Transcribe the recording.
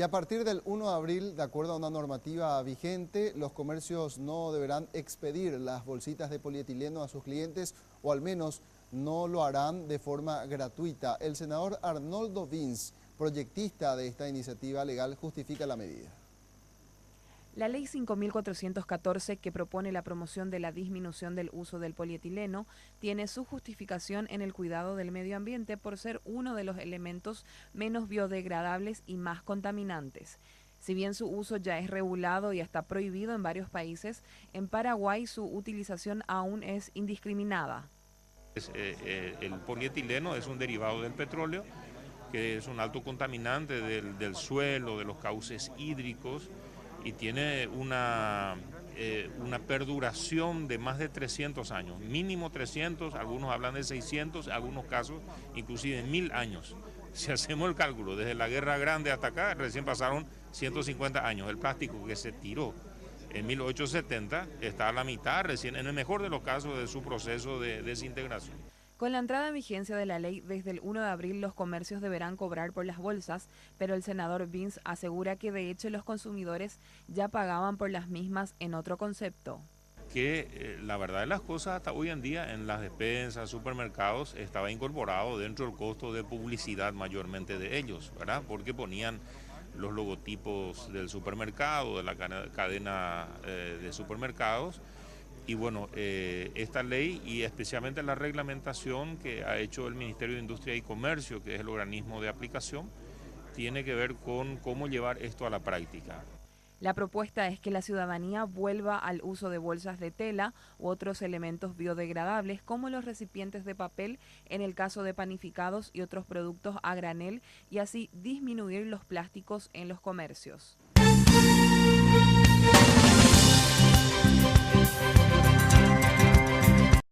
Y a partir del 1 de abril, de acuerdo a una normativa vigente, los comercios no deberán expedir las bolsitas de polietileno a sus clientes, o al menos no lo harán de forma gratuita. El senador Arnoldo Vince, proyectista de esta iniciativa legal, justifica la medida. La Ley 5.414, que propone la promoción de la disminución del uso del polietileno, tiene su justificación en el cuidado del medio ambiente por ser uno de los elementos menos biodegradables y más contaminantes. Si bien su uso ya es regulado y está prohibido en varios países, en Paraguay su utilización aún es indiscriminada. El polietileno es un derivado del petróleo, que es un alto contaminante del suelo, de los cauces hídricos, y tiene una perduración de más de 300 años, mínimo 300, algunos hablan de 600, en algunos casos inclusive 1000 años. Si hacemos el cálculo, desde la Guerra Grande hasta acá, recién pasaron 150 años. El plástico que se tiró en 1870 está a la mitad, recién, en el mejor de los casos, de su proceso de desintegración. Con la entrada en vigencia de la ley, desde el 1 de abril los comercios deberán cobrar por las bolsas, pero el senador Vince asegura que de hecho los consumidores ya pagaban por las mismas en otro concepto. Que la verdad de las cosas, hasta hoy en día en las despensas, supermercados, estaba incorporado dentro del costo de publicidad mayormente de ellos, ¿verdad? Porque ponían los logotipos del supermercado, de la cadena de supermercados. Y bueno, esta ley y especialmente la reglamentación que ha hecho el Ministerio de Industria y Comercio, que es el organismo de aplicación, tiene que ver con cómo llevar esto a la práctica. La propuesta es que la ciudadanía vuelva al uso de bolsas de tela u otros elementos biodegradables como los recipientes de papel en el caso de panificados y otros productos a granel, y así disminuir los plásticos en los comercios.